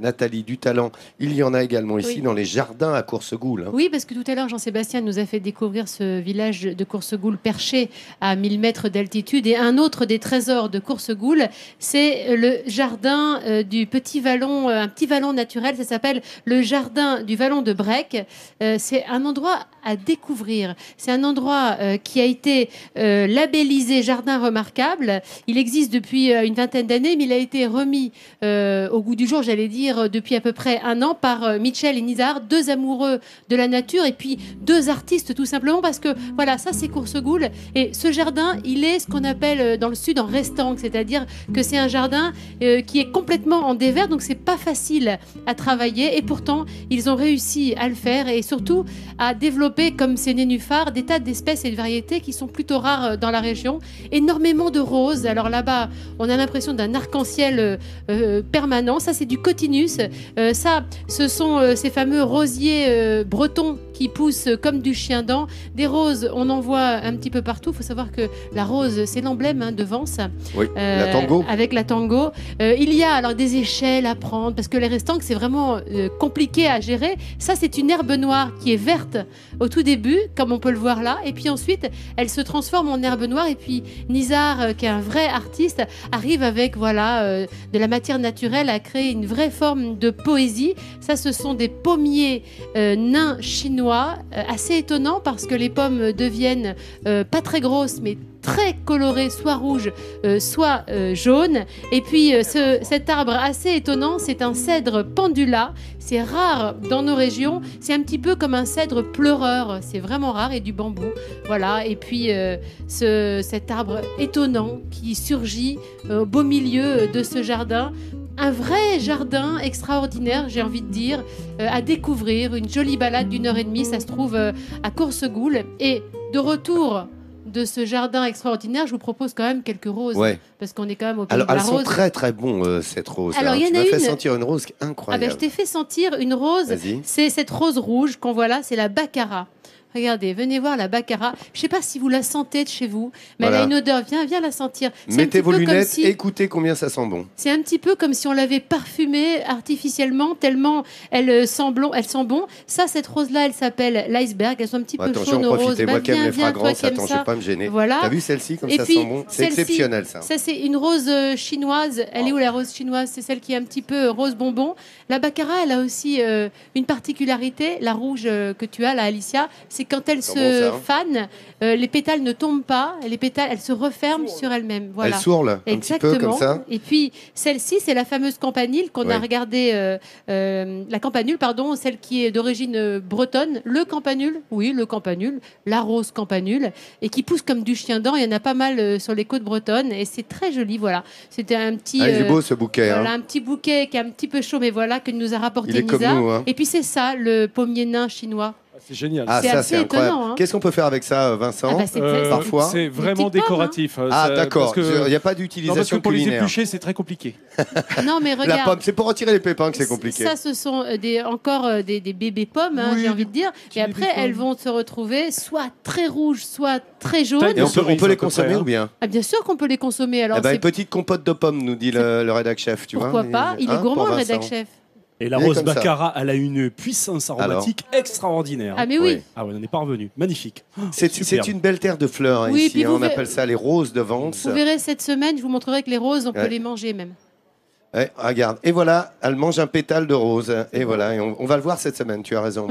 Nathalie, du talent, il y en a également ici Oui. dans les jardins à Coursegoule. Oui, parce que tout à l'heure, Jean-Sébastien nous a fait découvrir ce village de Coursegoule perché à 1000 mètres d'altitude. Et un autre des trésors de Coursegoule, c'est le jardin du Petit Vallon, un petit vallon naturel. Ça s'appelle le jardin du Vallon de Brec. C'est un endroit à découvrir. C'est un endroit qui a été labellisé jardin remarquable. Il existe depuis une vingtaine d'années, mais il a été remis au goût du jour, j'allais dire, depuis à peu près un an par Michel et Nizar, deux amoureux de la nature et puis deux artistes tout simplement parce que voilà, ça c'est Coursegoule et ce jardin, il est ce qu'on appelle dans le sud en restanque, c'est-à-dire que c'est un jardin qui est complètement en dévers, donc c'est pas facile à travailler et pourtant ils ont réussi à le faire et surtout à développer comme ces nénuphars des tas d'espèces et de variétés qui sont plutôt rares dans la région, énormément de roses. Alors là-bas, on a l'impression d'un arc-en-ciel permanent. Ça, c'est du cotinus. Ça, ce sont ces fameux rosiers bretons qui poussent comme du chien-dent. Des roses, on en voit un petit peu partout. Il faut savoir que la rose, c'est l'emblème de Vence. Oui, la tango. Avec la tango. Il y a alors des échelles à prendre parce que les restanques, c'est vraiment compliqué à gérer. Ça, c'est une herbe noire qui est verte au tout début, comme on peut le voir là. Et puis ensuite, elle se transforme en herbe noire. Et puis Nizar, qui est un vrai artiste, arrive avec voilà, de la matière naturelle à créer une vraie forme de poésie. Ça, ce sont des pommiers nains chinois, assez étonnants parce que les pommes deviennent pas très grosses, mais très colorées, soit rouges, soit jaunes. Et puis cet arbre assez étonnant, c'est un cèdre pendula. C'est rare dans nos régions. C'est un petit peu comme un cèdre pleureur. C'est vraiment rare et du bambou. Voilà. Et puis cet arbre étonnant qui surgit au beau milieu de ce jardin. Un vrai jardin extraordinaire, j'ai envie de dire, à découvrir. Une jolie balade d'1 h 30, ça se trouve à Coursegoule. Et de retour de ce jardin extraordinaire, je vous propose quand même quelques roses. Ouais. Parce qu'on est quand même au pays de Alors, la elles sont rose. très très bons, cette rose. Alors, il y en tu a m'as fait une- sentir une rose Ah incroyable. ben, je t'ai fait sentir une rose. Vas-y. C'est cette rose rouge qu'on voit là, c'est la baccara. Regardez, venez voir la baccara. Je ne sais pas si vous la sentez de chez vous, mais Voilà. elle a une odeur. Viens la sentir. C'est un Mettez petit vos peu comme lunettes, si- écoutez combien ça sent bon. C'est un petit peu comme si on l'avait parfumée artificiellement, tellement elle sent bon. Ça, cette rose-là, elle s'appelle l'iceberg. Elles sont un petit peu Attention, chaudes, nos roses. profitez, Bah, moi qui aime les viens, toi fragrances, qui aimes attends, je ça. vais pas me gêner. Voilà. T'as vu celle-ci, comme Et ça puis, sent bon? C'est celle-ci, exceptionnel, ça. Ça, c'est une rose chinoise. Elle est où la rose chinoise? C'est celle qui est un petit peu rose bonbon. La baccara, elle a aussi une particularité. La rouge que tu as, là, Alicia, c'est quand elle C'est se bon, ça, hein. fane, les pétales ne tombent pas. Les pétales, elles se referment sur elles-mêmes. Voilà. Elle sourle un petit peu comme ça. Et puis celle-ci, c'est la fameuse campanule qu'on a regardée, la campanule, pardon, celle qui est d'origine bretonne. Le campanule, oui, le campanule, la rose campanule, et qui pousse comme du chien-dent. Il y en a pas mal sur les côtes bretonnes, et c'est très joli. Voilà, c'était un petit. Ah, il est beau ce bouquet. Voilà, Hein. un petit bouquet qui est un petit peu chaud, mais voilà, que nous a rapporté Il est comme Nizar. nous, hein. Et puis c'est ça, le pommier nain chinois. C'est génial. Ah, C'est ça, assez c'est incroyable. étonnant, hein. Qu'est-ce qu'on peut faire avec ça, Vincent? Ah bah, c'est- Parfois. C'est vraiment petites pommes, décoratif. Ah, Ça- d'accord. parce que- Il n'y a pas Non, parce que d'utilisation pour les culinaire. éplucher, c'est très compliqué. Non, mais La regarde. pomme, c'est pour retirer les pépins que c'est compliqué. Ça, ce sont encore des bébés pommes, hein, Oui, j'ai envie de dire. petits Et après, bébés elles pommes. vont se retrouver soit très rouges, soit très jaunes. Taille Et on peut Cerise, les à peu consommer près, hein. ou bien? Ah, bien sûr qu'on peut les consommer. Alors, Eh ben, c'est- une petite compote de pommes, nous dit le rédac chef, tu pourquoi vois. pas? Il est Hein, gourmand, pour le Vincent. rédac chef. Et la Il est rose comme ça. baccara, elle a une puissance aromatique extraordinaire. Ah, mais oui. Oui. Ah ouais, on n'est pas revenu. Magnifique. C'est Superbe. une belle terre de fleurs, hein, Oui, ici. puis Hein, vous on verrez- appelle ça les roses de Vence. Vous verrez cette semaine, je vous montrerai que les roses, on peut Ouais. les manger même. Ouais, regarde. Et voilà, elle mange un pétale de rose. Et voilà, et on va le voir cette semaine, tu as raison. Oui.